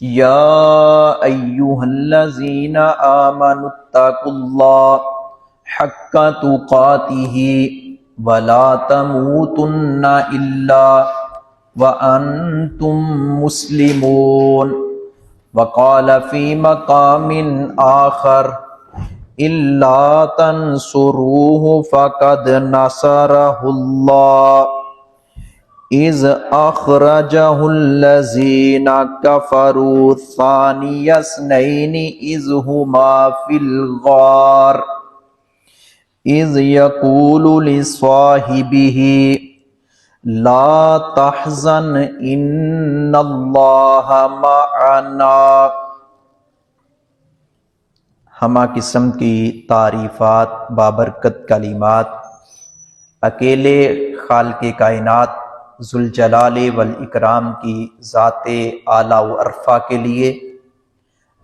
يا أيها الذين آمنوا اتقوا الله حق تقاته ولا تموتن إلا وأنتم مسلمون. وقال في مقام آخر إلا تنصروه فقد نصره الله إذ أخرجه الذين كفروا ثاني اثنين إذ هما في الغار إذ يقول لصاحبه لا تحزن إن الله معنا. ہمہ قسم کی تعریفات بابرکت کلمات اکیلے خالق کائنات ذوالجلال والاکرام کی ذات اعلیٰ و عرفہ کے لیے،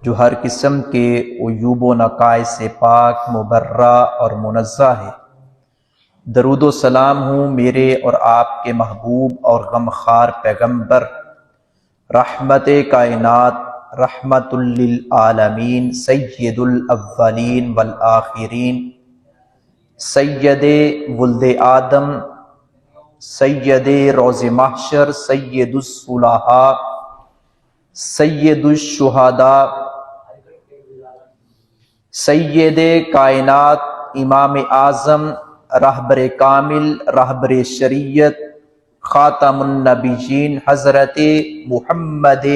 جو ہر قسم کے عیوب و نقائص سے پاک، مبرہ اور منزہ ہے. درود و سلام ہوں میرے اور آپ کے محبوب اور غمخوار پیغمبر، رحمت کائنات، رحمت للعالمین، سید الاولین والآخرین، سید ولد آدم، سید روز محشر، سید الصلحاء، سید الشہداء، سید کائنات، امام اعظم، رہبر کامل، رہبر شریعت، خاتم النبیین، حضرت محمد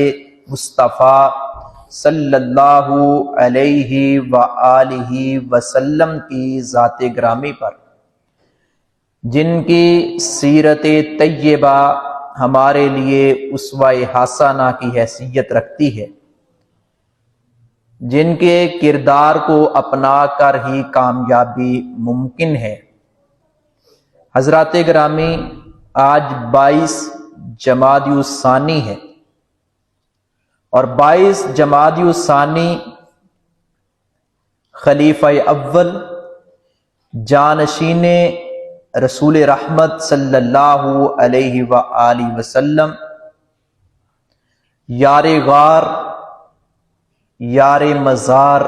مصطفیٰ صلی اللہ علیہ وآلہ وسلم کی ذات گرامی پر، جن کی سیرت طیبہ ہمارے لیے اسوہ حسنہ کی حیثیت رکھتی ہے، جن کے کردار کو اپنا کر ہی کامیابی ممکن ہے. حضرات گرامی، آج 22 جمادی الثانی ہے، اور 22 جمادی الثانی خلیفہ اول جانشین رسول رحمت صلی اللہ علیہ وآلہ وسلم، یار غار، یار مزار،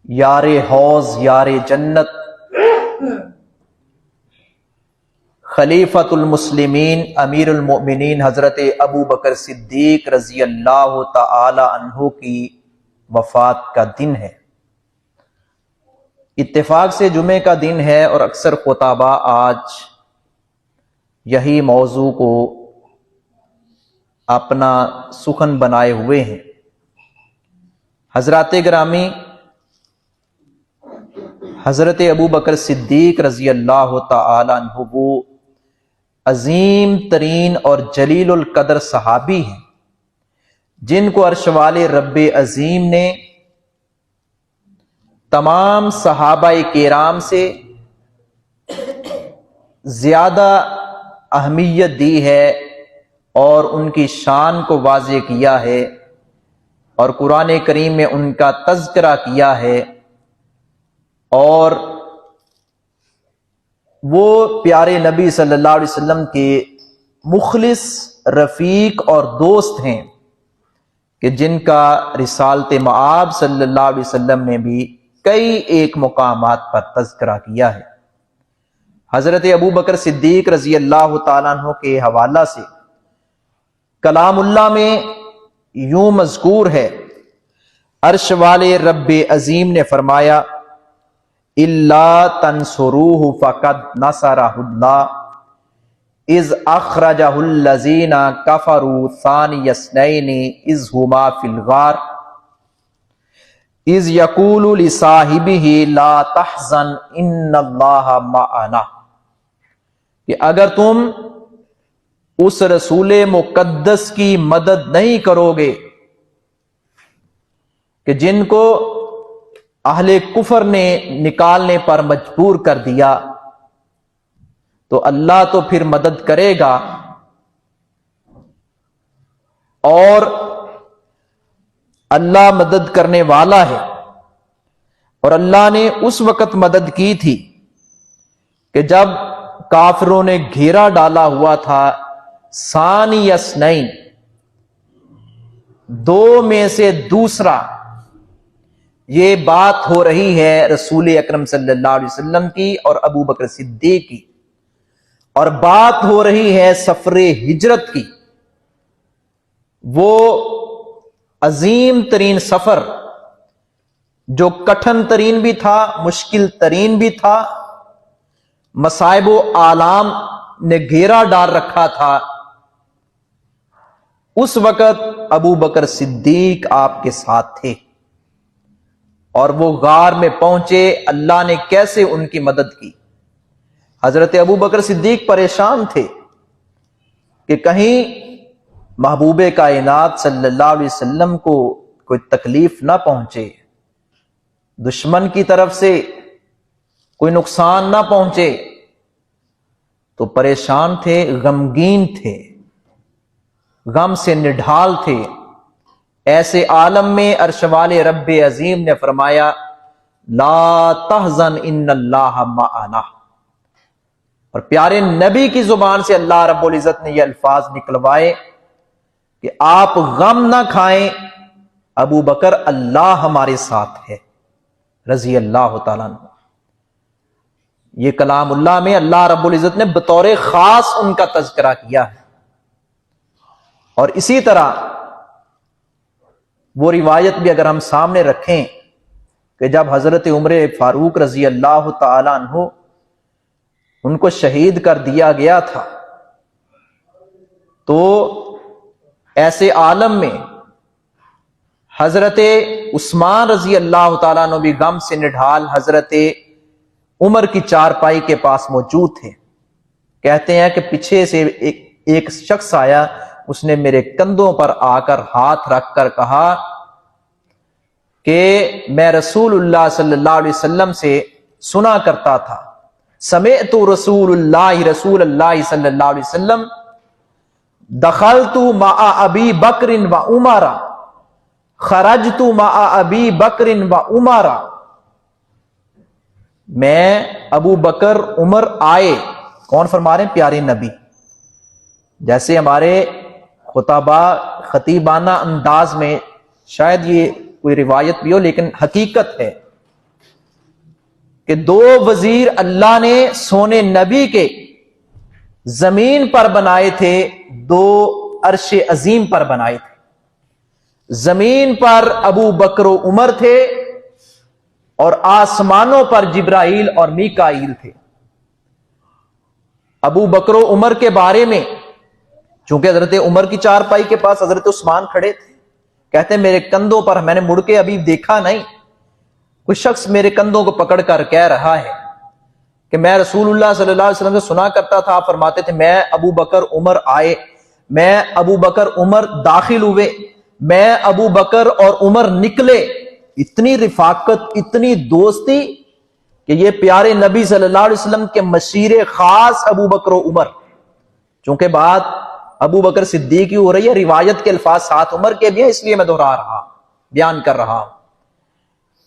یار حوض، یار جنت، خلیفۃ المسلمین، امیر المؤمنین حضرت ابو بکر صدیق رضی اللہ تعالی عنہ کی وفات کا دن ہے. اتفاق سے جمعے کا دن ہے، اور اکثر خطباء آج یہی موضوع کو اپنا سخن بنائے ہوئے ہیں. حضرات گرامی، حضرت ابو بکر صدیق رضی اللہ تعالی عنہ وہ عظیم ترین اور جلیل القدر صحابی ہیں، جن کو عرش والے رب عظیم نے تمام صحابہ کرام سے زیادہ اہمیت دی ہے، اور ان کی شان کو واضح کیا ہے، اور قرآن کریم میں ان کا تذکرہ کیا ہے. اور وہ پیارے نبی صلی اللہ علیہ وسلم کے مخلص رفیق اور دوست ہیں، کہ جن کا رسالت مآب صلی اللہ علیہ وسلم نے بھی کئی ایک مقامات پر تذکرہ کیا ہے. حضرت ابو بکر صدیق رضی اللہ تعالیٰ عنہ کے حوالہ سے کلام اللہ میں یوں مذکور ہے، عرش والے رب عظیم نے فرمایا الا تنصروہ فقد نصرہ اللہ اذ اخرجہ الذین کفروا ثانی اثنین اذ ہما فی الغار اذ یقول لصاحبہ لا تحزن ان اللہ معنا. کہ اگر تم اس رسول مقدس کی مدد نہیں کرو گے کہ جن کو اہل کفر نے نکالنے پر مجبور کر دیا، تو اللہ تو پھر مدد کرے گا، اور اللہ مدد کرنے والا ہے. اور اللہ نے اس وقت مدد کی تھی کہ جب کافروں نے گھیرا ڈالا ہوا تھا ثانی اثنین، دو میں سے دوسرا، یہ بات ہو رہی ہے رسول اکرم صلی اللہ علیہ وسلم کی اور ابو بکر صدیق کی، اور بات ہو رہی ہے سفر ہجرت کی، وہ عظیم ترین سفر جو کٹھن ترین بھی تھا، مشکل ترین بھی تھا، مصائب و آلام نے گھیرا ڈال رکھا تھا۔ اس وقت ابو بکر صدیق آپ کے ساتھ تھے، اور وہ غار میں پہنچے، اللہ نے کیسے ان کی مدد کی۔ حضرت ابو بکر صدیق پریشان تھے کہ کہیں محبوب کائنات صلی اللہ علیہ وسلم کو کوئی تکلیف نہ پہنچے، دشمن کی طرف سے کوئی نقصان نہ پہنچے، تو پریشان تھے، غمگین تھے، غم سے نڈھال تھے۔ ایسے عالم میں عرش والے رب عظیم نے فرمایا لا تحزن ان اللہ معنا، اور پیارے نبی کی زبان سے اللہ رب العزت نے یہ الفاظ نکلوائے کہ آپ غم نہ کھائیں، ابو بکر اللہ ہمارے ساتھ ہے رضی اللہ تعالیٰ عنہ۔ یہ کلام اللہ میں اللہ رب العزت نے بطور خاص ان کا تذکرہ کیا ہے۔ اور اسی طرح وہ روایت بھی اگر ہم سامنے رکھیں کہ جب حضرت عمر فاروق رضی اللہ تعالی عنہ ان کو شہید کر دیا گیا تھا، تو ایسے عالم میں حضرت عثمان رضی اللہ تعالیٰ عنہ بھی غم سے نڈھال حضرت عمر کی چارپائی کے پاس موجود تھے۔ کہتے ہیں کہ پیچھے سے ایک شخص آیا، اس نے میرے کندھوں پر آ کر ہاتھ رکھ کر کہا کہ میں رسول اللہ صلی اللہ علیہ وسلم سے سنا کرتا تھا، سمعت رسول اللہ صلی اللہ علیہ وسلم دخلت مع ابی بکر و عمر خرجت مع ابی بکر و عمر، میں ابو بکر عمر آئے، کون فرما رہے ہیں؟ پیارے نبی۔ جیسے ہمارے خطیبانہ انداز میں شاید یہ کوئی روایت بھی ہو، لیکن حقیقت ہے کہ دو وزیر اللہ نے سونے نبی کے زمین پر بنائے تھے، دو عرش عظیم پر بنائے تھے۔ زمین پر ابو بکر و عمر تھے، اور آسمانوں پر جبرائیل اور میکائیل تھے۔ ابو بکر و عمر کے بارے میں چونکہ حضرت عمر کی چارپائی کے پاس حضرت عثمان کھڑے تھے، کہتے ہیں میرے کندھوں پر، میں نے مڑ کے ابھی دیکھا نہیں، کوئی شخص میرے کندھوں کو پکڑ کر کہہ رہا ہے کہ میں رسول اللہ صلی اللہ علیہ وسلم سے سنا کرتا تھا، آپ فرماتے تھے میں ابو بکر عمر آئے، میں ابو بکر عمر داخل ہوئے، میں ابو بکر اور عمر نکلے۔ اتنی رفاقت، اتنی دوستی کہ یہ پیارے نبی صلی اللہ علیہ وسلم کے مشیر خاص ابو بکر و عمر، چونکہ بات ابو بکر صدیق کی ہو رہی ہے، روایت کے الفاظ ساتھ عمر کے بھی ہیں، اس لیے میں دہرا رہا بیان کر رہا ہوں۔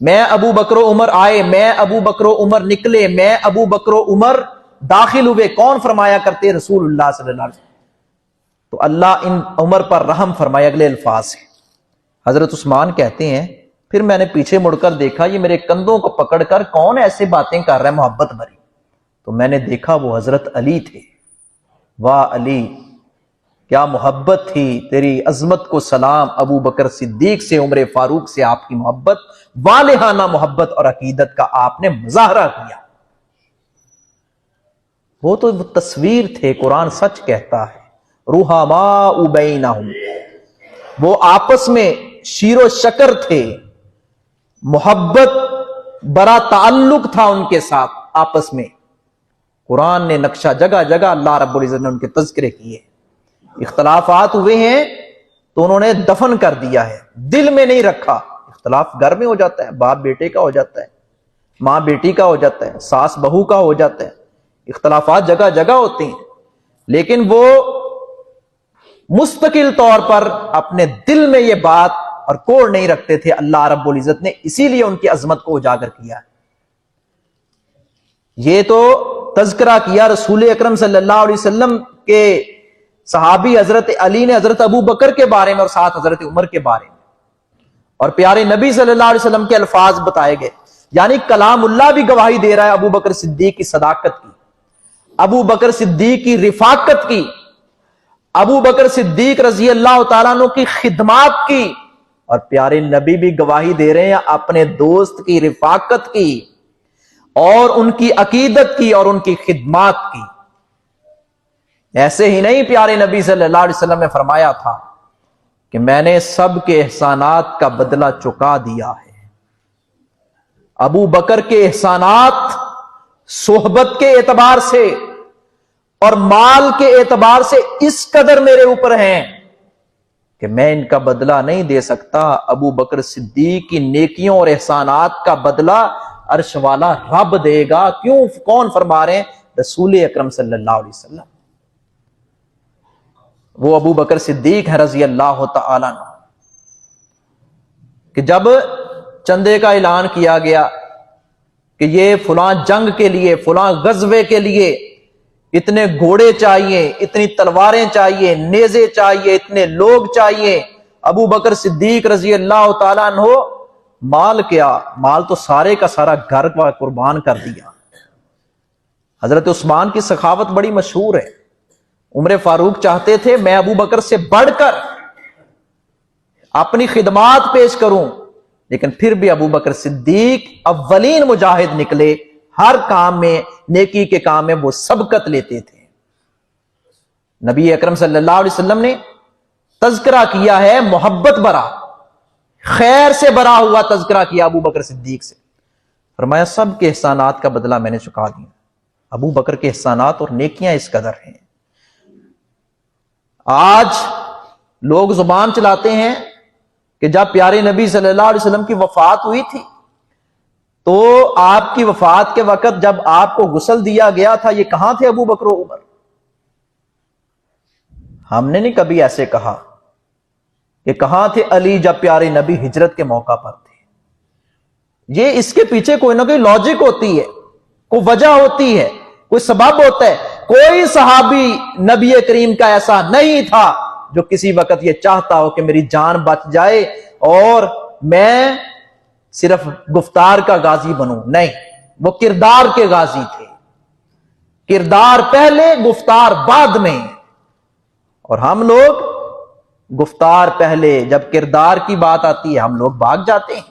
میں ابو بکر و عمر آئے، میں ابو بکر و عمر نکلے، میں ابو بکر و عمر داخل ہوئے، کون فرمایا کرتے؟ رسول اللہ صلی اللہ علیہ وسلم۔ تو اللہ ان عمر پر رحم فرمائے، اگلے الفاظ ہیں۔ حضرت عثمان کہتے ہیں پھر میں نے پیچھے مڑ کر دیکھا، یہ میرے کندھوں کو پکڑ کر کون ایسے باتیں کر رہا ہے محبت بھری، تو میں نے دیکھا وہ حضرت علی تھے۔ واہ علی، کیا محبت تھی، تیری عظمت کو سلام۔ ابو بکر صدیق سے، عمر فاروق سے آپ کی محبت، والہانہ محبت اور عقیدت کا آپ نے مظاہرہ کیا۔ وہ تو تصویر تھے، قرآن سچ کہتا ہے رحماء بینہم، وہ آپس میں شیر و شکر تھے، محبت برا تعلق تھا ان کے ساتھ آپس میں۔ قرآن نے نقشہ جگہ جگہ اللہ رب العزت نے ان کے تذکرے کیے۔ اختلافات ہوئے ہیں تو انہوں نے دفن کر دیا ہے، دل میں نہیں رکھا۔ اختلاف گھر میں ہو جاتا ہے، باپ بیٹے کا ہو جاتا ہے، ماں بیٹی کا ہو جاتا ہے، ساس بہو کا ہو جاتا ہے، اختلافات جگہ جگہ ہوتے ہیں، لیکن وہ مستقل طور پر اپنے دل میں یہ بات اور کوڑ نہیں رکھتے تھے۔ اللہ رب العزت نے اسی لیے ان کی عظمت کو اجاگر کیا ہے۔ یہ تو تذکرہ کیا رسول اکرم صلی اللہ علیہ وسلم کے صحابی حضرت علی نے حضرت ابو بکر کے بارے میں اور ساتھ حضرت عمر کے بارے میں، اور پیارے نبی صلی اللہ علیہ وسلم کے الفاظ بتائے گئے، یعنی کلام اللہ بھی گواہی دے رہا ہے ابو بکر صدیق کی صداقت کی، ابو بکر صدیق کی رفاقت کی، ابو بکر صدیق رضی اللہ تعالیٰ عنہ کی خدمات کی، اور پیارے نبی بھی گواہی دے رہے ہیں اپنے دوست کی رفاقت کی اور ان کی عقیدت کی اور ان کی خدمات کی۔ ایسے ہی نہیں، پیارے نبی صلی اللہ علیہ وسلم نے فرمایا تھا کہ میں نے سب کے احسانات کا بدلہ چکا دیا ہے۔ ابو بکر کے احسانات صحبت کے اعتبار سے اور مال کے اعتبار سے اس قدر میرے اوپر ہیں کہ میں ان کا بدلہ نہیں دے سکتا۔ ابو بکر صدیق کی نیکیوں اور احسانات کا بدلہ عرش والا رب دے گا۔ کیوں؟ کون فرما رہے ہیں؟ رسول اکرم صلی اللہ علیہ وسلم۔ وہ ابو بکر صدیق ہے رضی اللہ تعالیٰ عنہ کہ جب چندے کا اعلان کیا گیا کہ یہ فلاں جنگ کے لیے، فلاں غزوے کے لیے اتنے گھوڑے چاہیے، اتنی تلواریں چاہیے، نیزے چاہیے، اتنے لوگ چاہیے، ابو بکر صدیق رضی اللہ تعالیٰ عنہ مال کیا؟ مال تو سارے کا سارا گھر کا قربان کر دیا۔ حضرت عثمان کی سخاوت بڑی مشہور ہے۔ عمر فاروق چاہتے تھے میں ابو بکر سے بڑھ کر اپنی خدمات پیش کروں، لیکن پھر بھی ابو بکر صدیق اولین مجاہد نکلے، ہر کام میں، نیکی کے کام میں وہ سبقت لیتے تھے۔ نبی اکرم صلی اللہ علیہ وسلم نے تذکرہ کیا ہے محبت برا، خیر سے بھرا ہوا تذکرہ کیا ابو بکر صدیق سے، فرمایا سب کے احسانات کا بدلہ میں نے چکا دیا۔ ابو بکر کے احسانات اور نیکیاں اس قدر ہیں۔ آج لوگ زبان چلاتے ہیں کہ جب پیارے نبی صلی اللہ علیہ وسلم کی وفات ہوئی تھی تو آپ کی وفات کے وقت جب آپ کو غسل دیا گیا تھا، یہ کہاں تھے ابو بکر و عمر؟ ہم نے نہیں کبھی ایسے کہا کہ کہاں تھے علی جب پیارے نبی ہجرت کے موقع پر تھے۔ یہ اس کے پیچھے کوئی نہ کوئی لاجک ہوتی ہے، کوئی وجہ ہوتی ہے، کوئی سبب ہوتا ہے۔ کوئی صحابی نبی کریم کا ایسا نہیں تھا جو کسی وقت یہ چاہتا ہو کہ میری جان بچ جائے اور میں صرف گفتار کا غازی بنوں۔ نہیں، وہ کردار کے غازی تھے، کردار پہلے، گفتار بعد میں۔ اور ہم لوگ گفتار پہلے، جب کردار کی بات آتی ہے ہم لوگ بھاگ جاتے ہیں۔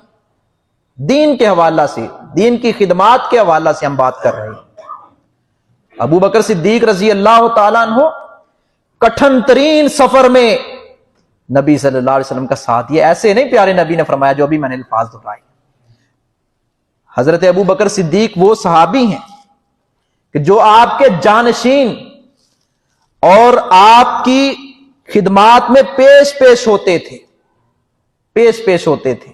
دین کے حوالہ سے، دین کی خدمات کے حوالہ سے ہم بات کر رہے ہیں۔ ابو بکر صدیق رضی اللہ تعالیٰ عنہ کٹھن ترین سفر میں نبی صلی اللہ علیہ وسلم کا ساتھ دیا۔ ایسے نہیں پیارے نبی نے فرمایا جو ابھی میں نے الفاظ دہرائے۔ حضرت ابو بکر صدیق وہ صحابی ہیں کہ جو آپ کے جانشین اور آپ کی خدمات میں پیش ہوتے تھے، پیش ہوتے تھے۔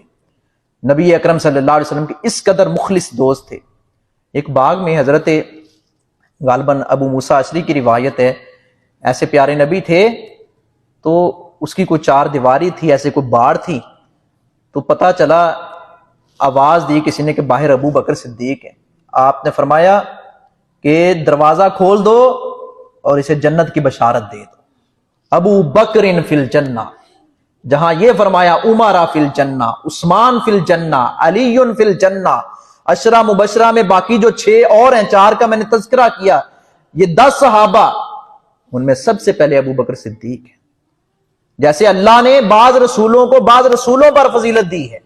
نبی اکرم صلی اللہ علیہ وسلم کے اس قدر مخلص دوست تھے۔ ایک باغ میں حضرت غالباً ابو موسیٰ اشعری کی روایت ہے، ایسے پیارے نبی تھے تو اس کی کوئی چار دیواری تھی، ایسے کوئی باڑ تھی، تو پتہ چلا، آواز دی کسی نے کہ باہر ابو بکر صدیق ہے۔ آپ نے فرمایا کہ دروازہ کھول دو اور اسے جنت کی بشارت دے دو۔ ابو بکر فی الجنہ، جہاں یہ فرمایا عمر فی الجنہ، عثمان فی الجنہ، علی فی الجنہ، عشرہ مبشرہ میں باقی جو 6 اور ہیں، 4 کا میں نے تذکرہ کیا، یہ 10 صحابہ، ان میں سب سے پہلے ابو بکر صدیق ہے۔ جیسے اللہ نے بعض رسولوں کو بعض رسولوں پر فضیلت دی ہے،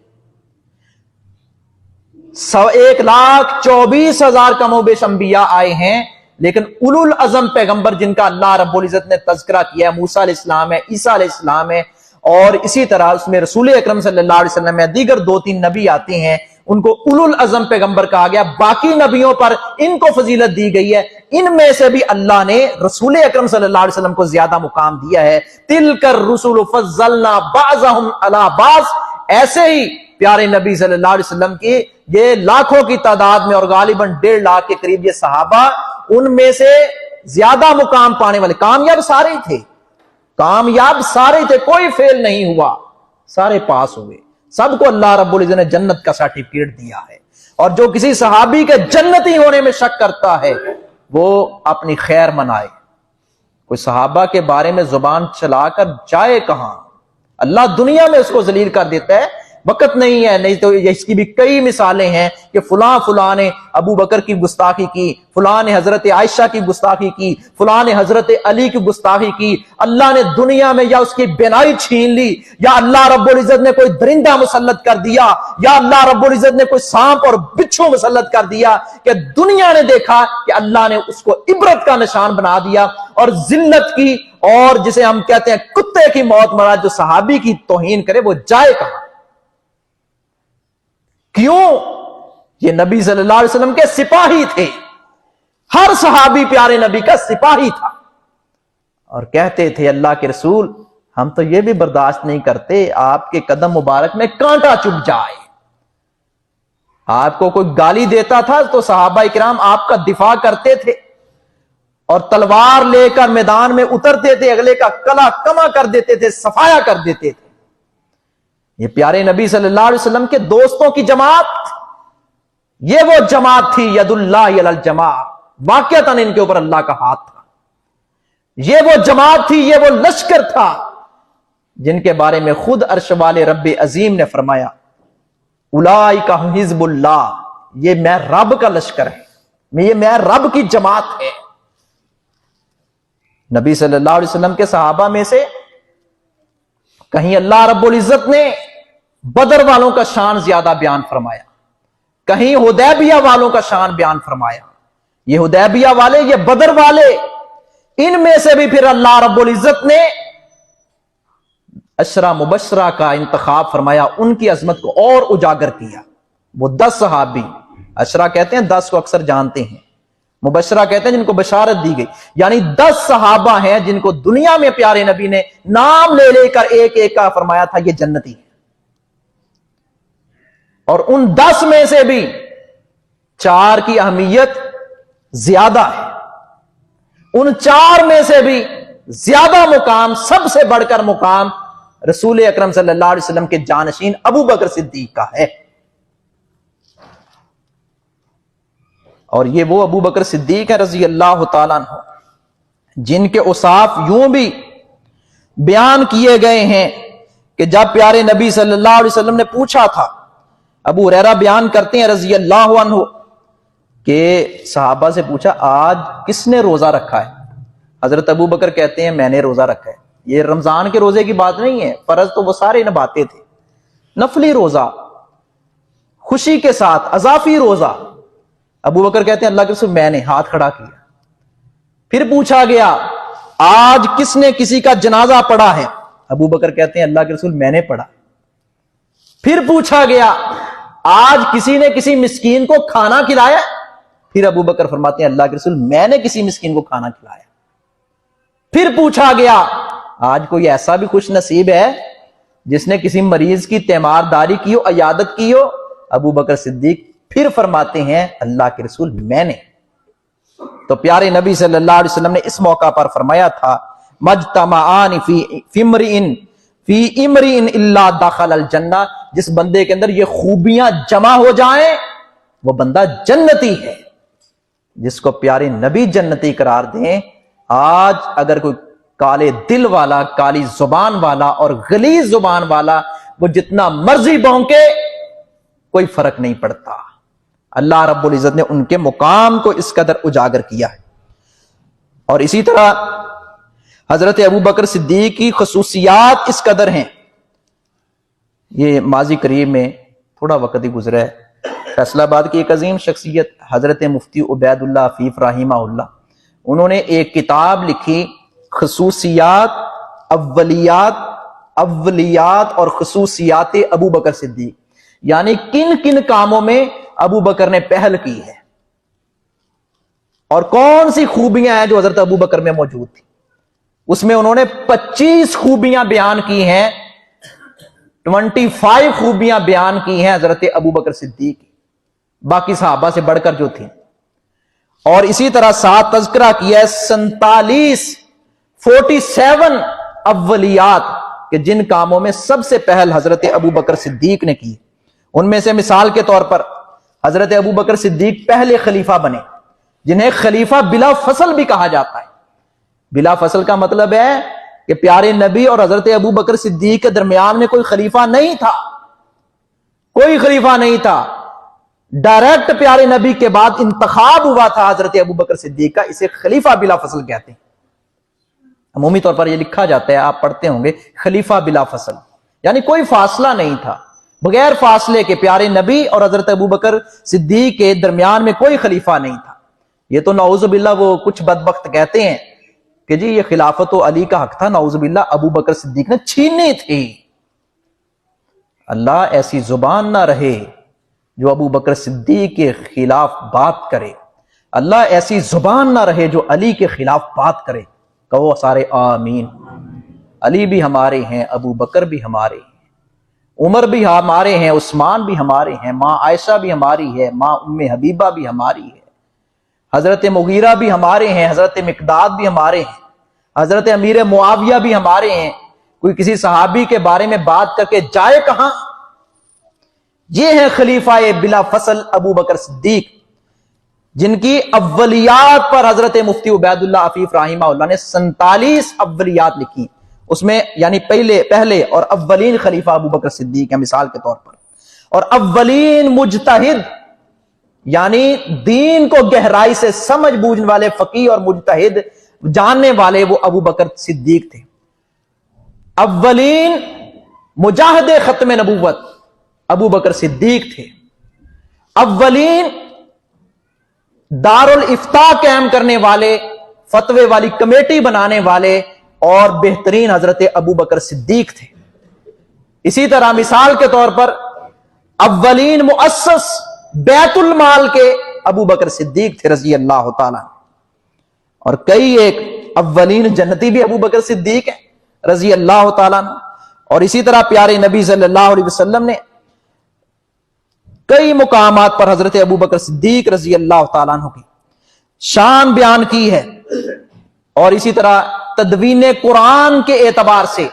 1,24,000 کم و بیش انبیاء آئے ہیں، لیکن اولو العزم پیغمبر جن کا اللہ رب العزت نے تذکرہ کیا ہے، موسیٰ علیہ السلام ہے، عیسیٰ علیہ السلام ہے، اور اسی طرح اس میں رسول اکرم صلی اللہ علیہ وسلم میں دیگر 2-3 نبی آتے ہیں، ان کو اولو العزم پیغمبر کہا گیا۔ باقی نبیوں پر ان کو فضیلت دی گئی ہے، ان میں سے بھی اللہ نے رسول اکرم صلی اللہ علیہ وسلم کو زیادہ مقام دیا ہے۔ تلک الرسل فضلنا بعضهم علی بعض، ایسے ہی پیارے نبی صلی اللہ علیہ وسلم کی یہ لاکھوں کی تعداد میں اور غالباً 1.5 لاکھ کے قریب یہ صحابہ، ان میں سے زیادہ مقام پانے والے کامیاب سارے تھے، کامیاب سارے تھے، کوئی فیل نہیں ہوا، سارے پاس ہوئے، سب کو اللہ رب العزت نے جنت کا سرٹیفکیٹ دیا ہے۔ اور جو کسی صحابی کے جنتی ہونے میں شک کرتا ہے وہ اپنی خیر منائے، کوئی صحابہ کے بارے میں زبان چلا کر جائے کہاں، اللہ دنیا میں اس کو ذلیل کر دیتا ہے، وقت نہیں ہے، نہیں تو اس کی بھی کئی مثالیں ہیں کہ فلاں نے ابو بکر کی گستاخی کی، فلاں نے حضرت عائشہ کی گستاخی کی، فلاں نے حضرت علی کی گستاخی کی، اللہ نے دنیا میں یا اس کی بینائی چھین لی، یا اللہ رب العزت نے کوئی درندہ مسلط کر دیا، یا اللہ رب العزت نے کوئی سانپ اور بچھو مسلط کر دیا کہ دنیا نے دیکھا کہ اللہ نے اس کو عبرت کا نشان بنا دیا اور ذلت کی، اور جسے ہم کہتے ہیں کتے کی موت مرا جو صحابی کی توہین کرے وہ جائے کہاں؟ کیوں؟ یہ نبی صلی اللہ علیہ وسلم کے سپاہی تھے، ہر صحابی پیارے نبی کا سپاہی تھا، اور کہتے تھے اللہ کے رسول ہم تو یہ بھی برداشت نہیں کرتے آپ کے قدم مبارک میں کانٹا چبھ جائے۔ آپ کو کوئی گالی دیتا تھا تو صحابہ کرام آپ کا دفاع کرتے تھے اور تلوار لے کر میدان میں اترتے تھے، اگلے کا کلا کما کر دیتے تھے، صفایا کر دیتے تھے۔ یہ پیارے نبی صلی اللہ علیہ وسلم کے دوستوں کی جماعت، یہ وہ جماعت تھی ید اللہ علی الجماع، واقعتاً ان کے اوپر اللہ کا ہاتھ تھا۔ یہ وہ جماعت تھی، یہ وہ لشکر تھا جن کے بارے میں خود عرش والے رب عظیم نے فرمایا اولئک حزب اللہ، یہ میں رب کا لشکر ہے، یہ میں رب کی جماعت ہے۔ نبی صلی اللہ علیہ وسلم کے صحابہ میں سے کہیں اللہ رب العزت نے بدر والوں کا شان زیادہ بیان فرمایا، کہیں حدیبیہ والوں کا شان بیان فرمایا۔ یہ حدیبیہ والے، یہ بدر والے، ان میں سے بھی پھر اللہ رب العزت نے عشرہ مبشرہ کا انتخاب فرمایا، ان کی عظمت کو اور اجاگر کیا۔ وہ 10 صحابی، عشرہ کہتے ہیں 10 کو اکثر جانتے ہیں، مبشرہ کہتے ہیں جن کو بشارت دی گئی، یعنی 10 صحابہ ہیں جن کو دنیا میں پیارے نبی نے نام لے لے کر ایک ایک کا فرمایا تھا یہ جنتی ہے، اور ان 10 میں سے بھی 4 کی اہمیت زیادہ ہے، ان 4 میں سے بھی زیادہ مقام، سب سے بڑھ کر مقام رسول اکرم صلی اللہ علیہ وسلم کے جانشین ابو بکر صدیق کا ہے۔ اور یہ وہ ابو بکر صدیق ہے رضی اللہ تعالیٰ عنہ جن کے اوصاف یوں بھی بیان کیے گئے ہیں کہ جب پیارے نبی صلی اللہ علیہ وسلم نے پوچھا تھا، ابو ہریرہ بیان کرتے ہیں رضی اللہ عنہ کہ صحابہ سے پوچھا آج کس نے روزہ رکھا ہے؟ حضرت ابو بکر کہتے ہیں میں نے روزہ رکھا ہے۔ یہ رمضان کے روزے کی بات نہیں ہے، فرض تو وہ سارے نبھاتے تھے، نفلی روزہ، خوشی کے ساتھ اضافی روزہ۔ ابو بکر کہتے ہیں اللہ کے رسول میں نے، ہاتھ کھڑا کیا۔ پھر پوچھا گیا آج کس نے کسی کا جنازہ پڑھا ہے؟ ابو بکر کہتے ہیں اللہ کے رسول میں نے پڑھا۔ پھر پوچھا گیا آج کسی نے کسی مسکین کو کھانا کھلایا؟ پھر ابو بکر فرماتے ہیں اللہ کے رسول میں نے کسی مسکین کو کھانا کھلایا۔ پھر پوچھا گیا آج کوئی ایسا بھی خوش نصیب ہے جس نے کسی مریض کی تیمارداری کی ہو، عیادت کی ہو؟ ابو بکر صدیق پھر فرماتے ہیں اللہ کے رسول میں نے۔ تو پیارے نبی صلی اللہ علیہ وسلم نے اس موقع پر فرمایا تھا مجتمعان فی امرئ الا دخل الجنہ، جس بندے کے اندر یہ خوبیاں جمع ہو جائیں وہ بندہ جنتی ہے۔ جس کو پیارے نبی جنتی قرار دیں، آج اگر کوئی کالے دل والا، کالی زبان والا اور غلیظ زبان والا وہ جتنا مرضی بھونکے کوئی فرق نہیں پڑتا، اللہ رب العزت نے ان کے مقام کو اس قدر اجاگر کیا ہے۔ اور اسی طرح حضرت ابو بکر صدیق کی خصوصیات اس قدر ہیں، یہ ماضی قریب میں تھوڑا وقت ہی گزرا ہے، فیصل آباد کی ایک عظیم شخصیت حضرت مفتی عبید اللہ عفیف رحمہ اللہ، انہوں نے ایک کتاب لکھی خصوصیات اولیات اور خصوصیات ابو بکر صدیق، یعنی کن کن کاموں میں ابو بکر نے پہل کی ہے اور کون سی خوبیاں ہیں جو حضرت ابو بکر میں موجود تھی۔ اس میں انہوں نے 25 خوبیاں بیان کی ہیں، 25 خوبیاں بیان کی ہیں حضرت ابو بکر صدیق کی، باقی صحابہ سے بڑھ کر جو تھی۔ اور اسی طرح ساتھ تذکرہ کیا ہے 47 اولیات کہ جن کاموں میں سب سے پہل حضرت ابو بکر صدیق نے کی۔ ان میں سے مثال کے طور پر حضرت ابو بکر صدیق پہلے خلیفہ بنے، جنہیں خلیفہ بلا فصل بھی کہا جاتا ہے، بلا فصل کا مطلب ہے کہ پیارے نبی اور حضرت ابو بکر صدیق کے درمیان میں کوئی خلیفہ نہیں تھا، کوئی خلیفہ نہیں تھا، ڈائریکٹ پیارے نبی کے بعد انتخاب ہوا تھا حضرت ابو بکر صدیق کا، اسے خلیفہ بلا فصل کہتے ہیں۔ عمومی طور پر یہ لکھا جاتا ہے، آپ پڑھتے ہوں گے، خلیفہ بلا فصل، یعنی کوئی فاصلہ نہیں تھا، بغیر فاصلے کے پیارے نبی اور حضرت ابو بکر صدیق کے درمیان میں کوئی خلیفہ نہیں تھا۔ یہ تو نعوذ باللہ وہ کچھ بدبخت کہتے ہیں کہ جی یہ خلافت و علی کا حق تھا، نعوذ باللہ ابو بکر صدیق نے چھینی تھی۔ اللہ ایسی زبان نہ رہے جو ابو بکر صدیق کے خلاف بات کرے، اللہ ایسی زبان نہ رہے جو علی کے خلاف بات کرے۔ کہو سارے آمین۔ علی بھی ہمارے ہیں، ابو بکر بھی ہمارے ہیں، عمر بھی ہمارے ہیں، عثمان بھی ہمارے ہیں، ماں عائشہ بھی ہماری ہے، ماں ام حبیبہ بھی ہماری ہے، حضرت مغیرہ بھی ہمارے ہیں، حضرت مقداد بھی ہمارے ہیں، حضرت امیر معاویہ بھی ہمارے ہیں۔ کوئی کسی صحابی کے بارے میں بات کر کے جائے کہاں؟ یہ ہے خلیفہ بلا فصل ابو بکر صدیق، جن کی اولیات پر حضرت مفتی عبید اللہ عفیف رحمہ اللہ نے 47 اولیات لکھی، اس میں یعنی پہلے اور اولین خلیفہ ابو بکر صدیق ہے مثال کے طور پر، اور اولین مجتہد یعنی دین کو گہرائی سے سمجھ بوجھنے والے فقیہ اور مجتہد جاننے والے وہ ابو بکر صدیق تھے۔ اولین مجاہد ختم نبوت ابو بکر صدیق تھے، اولین دار الافتاء قائم کرنے والے، فتوے والی کمیٹی بنانے والے اور بہترین حضرت ابو بکر صدیق تھے۔ اسی طرح مثال کے طور پر اولین مؤسس بیت المال کے ابو بکر صدیق تھے رضی اللہ تعالیٰ، اور کئی ایک اولین جنتی بھی ابو بکر صدیق ہیں رضی اللہ تعالیٰ۔ اور اسی طرح پیارے نبی صلی اللہ علیہ وسلم نے کئی مقامات پر حضرت ابو بکر صدیق رضی اللہ تعالیٰ عنہ کی شان بیان کی ہے، اور اسی طرح تدوین قرآن کے اعتبار سے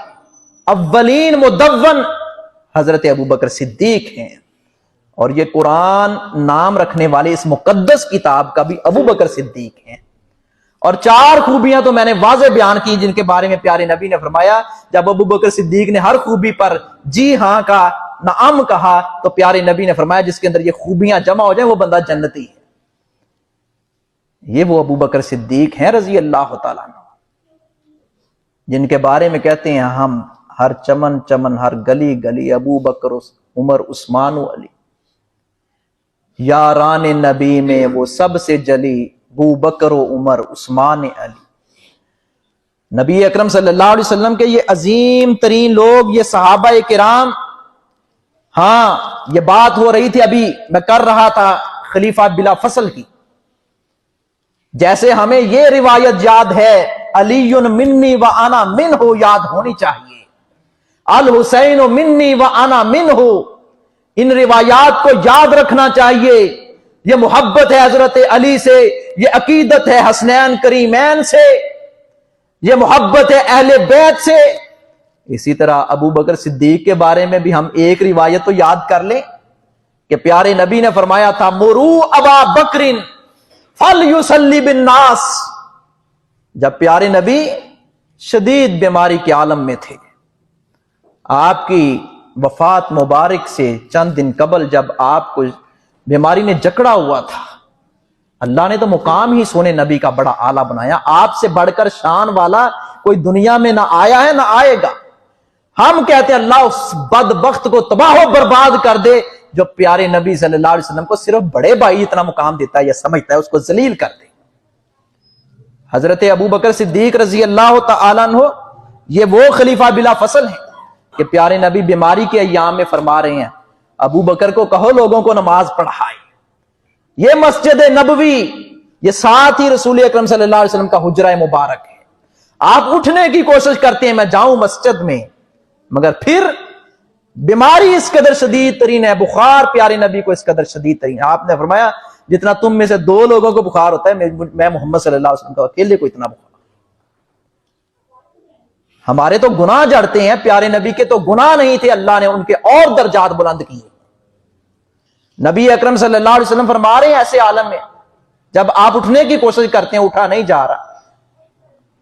اولین مدون حضرت ابو بکر صدیق ہیں، اور یہ قرآن نام رکھنے والے اس مقدس کتاب کا بھی ابو بکر صدیق ہیں۔ اور 4 خوبیاں تو میں نے واضح بیان کی جن کے بارے میں پیارے نبی نے فرمایا، جب ابو بکر صدیق نے ہر خوبی پر جی ہاں کہا، نعم کہا، تو پیارے نبی نے فرمایا جس کے اندر یہ خوبیاں جمع ہو جائیں وہ بندہ جنتی ہے۔ یہ وہ ابو بکر صدیق ہیں رضی اللہ تعالیٰ عنہ، جن کے بارے میں کہتے ہیں ہم ہر چمن چمن، ہر گلی گلی ابو بکر عمر عثمان و علی، یاران نبی میں وہ سب سے جلی ابو بکر و عمر عثمان علی۔ نبی اکرم صلی اللہ علیہ وسلم کے یہ عظیم ترین لوگ، یہ صحابہ کرام، ہاں یہ بات ہو رہی تھی ابھی میں کر رہا تھا خلیفہ بلا فصل کی، جیسے ہمیں یہ روایت یاد ہے علی منی و انا منہ یاد ہونی چاہیے، الحسین منی و انا منہ، ان روایات کو یاد رکھنا چاہیے۔ یہ محبت ہے حضرت علی سے، یہ عقیدت ہے حسنین کریمین سے، یہ محبت ہے اہل بیت سے۔ اسی طرح ابو بکر صدیق کے بارے میں بھی ہم ایک روایت تو یاد کر لیں کہ پیارے نبی نے فرمایا تھا مرو ابا بکر فلیصلی بالناس، جب پیارے نبی شدید بیماری کے عالم میں تھے، آپ کی وفات مبارک سے چند دن قبل جب آپ کو بیماری نے جکڑا ہوا تھا، اللہ نے تو مقام ہی سونے نبی کا بڑا اعلیٰ بنایا، آپ سے بڑھ کر شان والا کوئی دنیا میں نہ آیا ہے نہ آئے گا۔ ہم کہتے ہیں اللہ اس بدبخت کو تباہ و برباد کر دے جو پیارے نبی صلی اللہ علیہ وسلم کو صرف بڑے بھائی اتنا مقام دیتا ہے یا سمجھتا ہے، اس کو ذلیل کر دے۔ حضرت ابو بکر صدیق رضی اللہ تعالیٰ عنہ یہ وہ خلیفہ بلا فصل ہیں کہ پیارے نبی بیماری کے ایام میں فرما رہے ہیں ابو بکر کو کہو لوگوں کو نماز پڑھائے۔ یہ مسجد نبوی، یہ ساتھ ہی رسول اکرم صلی اللہ علیہ وسلم کا حجرہ مبارک ہے۔ آپ اٹھنے کی کوشش کرتے ہیں میں جاؤں مسجد میں، مگر پھر بیماری اس قدر شدید ترین ہے، بخار پیارے نبی کو اس قدر شدید ترین ہے، آپ نے فرمایا جتنا تم میں سے 2 لوگوں کو بخار ہوتا ہے میں محمد صلی اللہ علیہ وسلم کا اکیلے کو اتنا بخار۔ ہمارے تو گناہ جڑتے ہیں، پیارے نبی کے تو گناہ نہیں تھے، اللہ نے ان کے اور درجات بلند کیے۔ نبی اکرم صلی اللہ علیہ وسلم فرما رہے ہیں ایسے عالم میں جب آپ اٹھنے کی کوشش کرتے ہیں اٹھا نہیں جا رہا،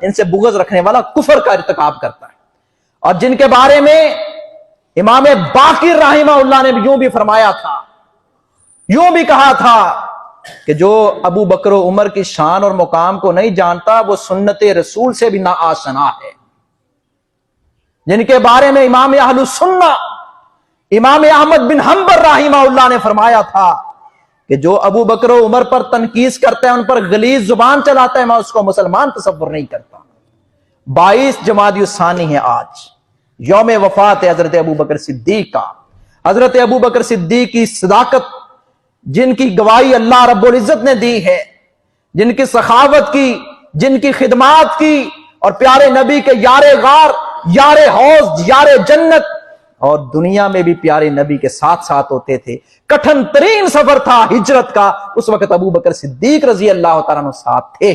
ان سے بغض رکھنے والا کفر کا ارتکاب کرتا ہے. اور جن کے بارے میں امام باقر رحمہ اللہ نے یوں بھی فرمایا تھا، یوں بھی کہا تھا کہ جو ابو بکر و عمر کی شان اور مقام کو نہیں جانتا وہ سنت رسول سے بھی ناآشنا ہے. جن کے بارے میں امام اہل السنہ امام احمد بن حنبل رحمہ اللہ نے فرمایا تھا کہ جو ابو بکر و عمر پر تنقید کرتا ہے، ان پر غلیظ زبان چلاتا ہے، میں اس کو مسلمان تصور نہیں کرتا. 22 جمادی الثانی ہے آج، یوم وفات ہے حضرت ابو بکر صدیق کا. حضرت ابو بکر صدیق کی صداقت، جن کی گواہی اللہ رب العزت نے دی ہے، جن کی سخاوت کی، جن کی خدمات کی، اور پیارے نبی کے یار غار، یار حوض، یار جنت، اور دنیا میں بھی پیارے نبی کے ساتھ ساتھ ہوتے تھے. کٹھن ترین سفر تھا ہجرت کا، اس وقت ابو بکر صدیق رضی اللہ تعالیٰ عنہ ساتھ تھے.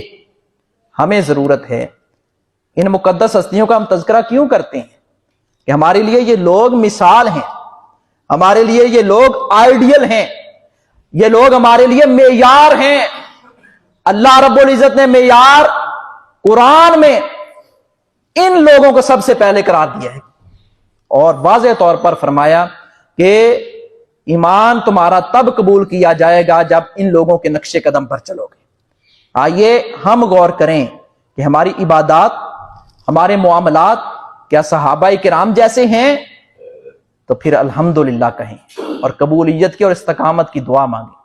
ہمیں ضرورت ہے ان مقدس ہستیوں کا ہم تذکرہ کیوں کرتے ہیں کہ ہمارے لیے یہ لوگ مثال ہیں، ہمارے لیے یہ لوگ آئیڈیل ہیں، یہ لوگ ہمارے لیے معیار ہیں. اللہ رب العزت نے معیار قرآن میں ان لوگوں کو سب سے پہلے قرار دیا ہے اور واضح طور پر فرمایا کہ ایمان تمہارا تب قبول کیا جائے گا جب ان لوگوں کے نقش قدم پر چلو گے. آئیے ہم غور کریں کہ ہماری عبادات، ہمارے معاملات کیا صحابہ کرام جیسے ہیں؟ تو پھر الحمدللہ کہیں اور قبولیت کی اور استقامت کی دعا مانگیں.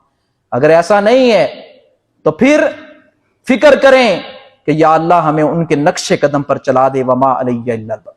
اگر ایسا نہیں ہے تو پھر فکر کریں کہ یا اللہ ہمیں ان کے نقش قدم پر چلا دے. وما علیہ الا البلاغ.